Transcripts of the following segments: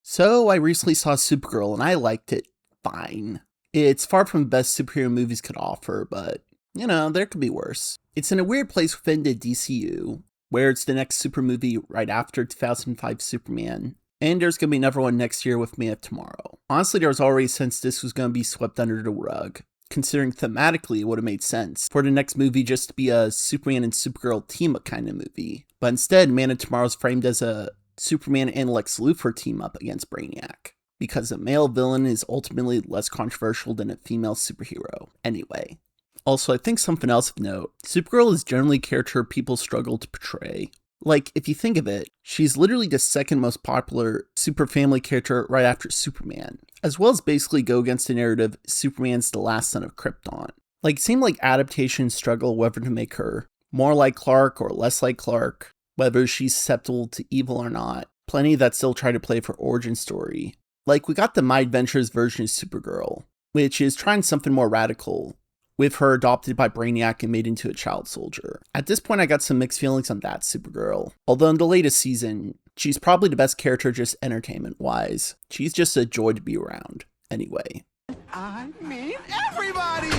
So I recently saw Supergirl and I liked it fine. It's far from the best superhero movies could offer, but there could be worse. It's in a weird place within the DCU, where it's the next super movie right after 2005 Superman, and there's gonna be another one next year with Man of Tomorrow. Honestly, there was already a sense this was gonna be swept under the rug, considering thematically it would have made sense for the next movie just to be a Superman and Supergirl team-up kind of movie. But instead, Man of Tomorrow is framed as a Superman and Lex Luthor team up against Brainiac, because a male villain is ultimately less controversial than a female superhero. Anyway. Also, I think something else of note, Supergirl is generally a character people struggle to portray. Like, if you think of it, she's literally the second most popular super family character right after Superman, as well as basically go against the narrative Superman's the last son of Krypton. Like, it seemed like adaptations struggle whether to make her more like Clark or less like Clark, whether she's susceptible to evil or not. Plenty that still try to play for origin story. Like, we got the My Adventures version of Supergirl, which is trying something more radical, with her adopted by Brainiac and made into a child soldier. At this point, I got some mixed feelings on that Supergirl. Although in the latest season, she's probably the best character just entertainment-wise. She's just a joy to be around. Anyway. I mean everybody!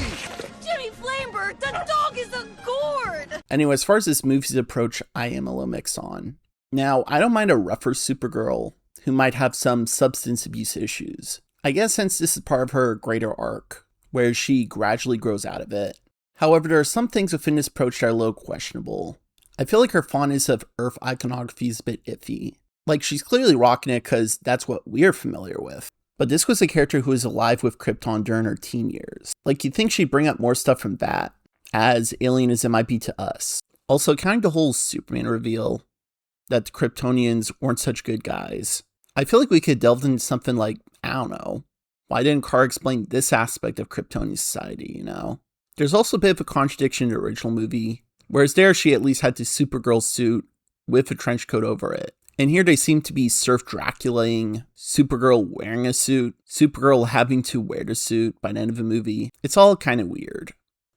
Jimmy Flamebird, the dog is a gourd! Anyway, as far as this movie's approach, I am a little mixed on. Now, I don't mind a rougher Supergirl who might have some substance abuse issues. I guess since this is part of her greater arc, where she gradually grows out of it. However, there are some things within this approach that are a little questionable. I feel like her fondness of Earth iconography is a bit iffy. Like, she's clearly rocking it because that's what we're familiar with. But this was a character who was alive with Krypton during her teen years. Like, you'd think she'd bring up more stuff from that, as alien as it might be to us. Also, kind of the whole Superman reveal that the Kryptonians weren't such good guys. I feel like we could delve into something like, I don't know, why didn't Kara explain this aspect of Kryptonian society, There's also a bit of a contradiction in the original movie, whereas there she at least had the Supergirl suit with a trench coat over it. And here they seem to be surf Draculaing, Supergirl wearing a suit, Supergirl having to wear the suit by the end of the movie. It's all kind of weird.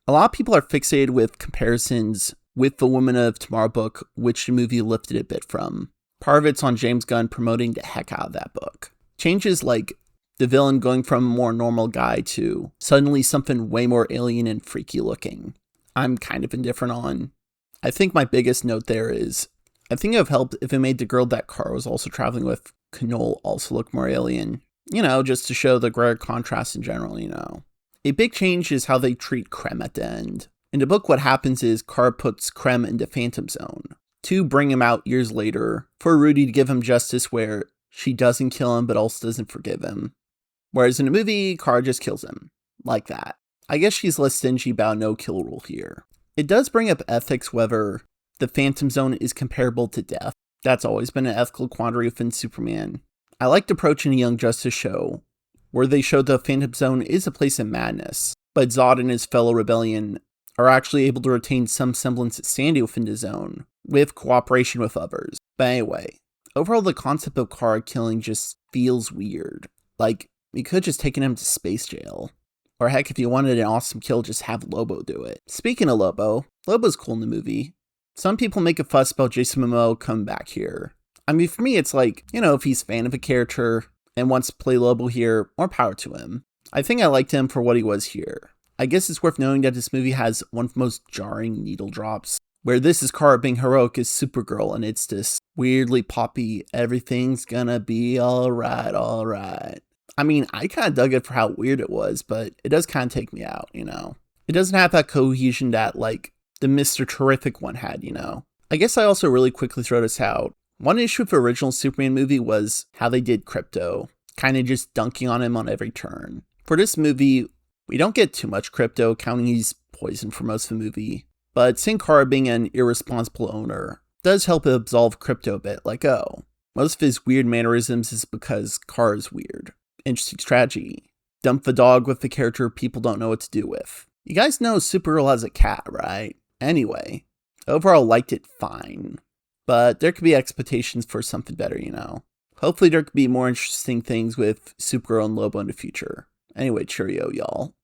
A lot of people are fixated with comparisons with the Woman of Tomorrow book, which the movie lifted a bit from. Part of it's on James Gunn promoting the heck out of that book. Changes like the villain going from a more normal guy to suddenly something way more alien and freaky looking, I'm kind of indifferent on. I think my biggest note there is, I think it would have helped if it made the girl that Kara was also traveling with, Knoll, also look more alien. Just to show the greater contrast in general, A big change is how they treat Krem at the end. In the book, what happens is Kara puts Krem into Phantom Zone to bring him out years later for Rudy to give him justice where she doesn't kill him but also doesn't forgive him. Whereas in the movie, Kara just kills him. Like that. I guess she's less stingy about no-kill rule here. It does bring up ethics whether the Phantom Zone is comparable to death. That's always been an ethical quandary within Superman. I liked approaching the Young Justice show, where they showed the Phantom Zone is a place of madness, but Zod and his fellow rebellion are actually able to retain some semblance of sanity within the zone, with cooperation with others. But anyway, overall the concept of Kara killing just feels weird. Like, you could have just taken him to space jail. Or heck, if you wanted an awesome kill, just have Lobo do it. Speaking of Lobo, Lobo's cool in the movie. Some people make a fuss about Jason Momoa coming back here. I mean, for me, it's like, if he's a fan of a character and wants to play Lobo here, more power to him. I think I liked him for what he was here. I guess it's worth knowing that this movie has one of the most jarring needle drops, where this is Kara being heroic as Supergirl, and it's this weirdly poppy, everything's gonna be alright. I mean, I kind of dug it for how weird it was, but it does kind of take me out, It doesn't have that cohesion that, like, the Mr. Terrific one had, I guess I also really quickly throw this out. One issue with the original Superman movie was how they did Krypto, kind of just dunking on him on every turn. For this movie, we don't get too much Krypto, counting he's poisoned for most of the movie. But seeing Kara being an irresponsible owner does help absolve Krypto a bit, like, oh, most of his weird mannerisms is because Kara's weird. Interesting strategy. Dump the dog with the character people don't know what to do with. You guys know Supergirl has a cat, right? Anyway, overall liked it fine. But there could be expectations for something better, Hopefully there could be more interesting things with Supergirl and Lobo in the future. Anyway, cheerio, y'all.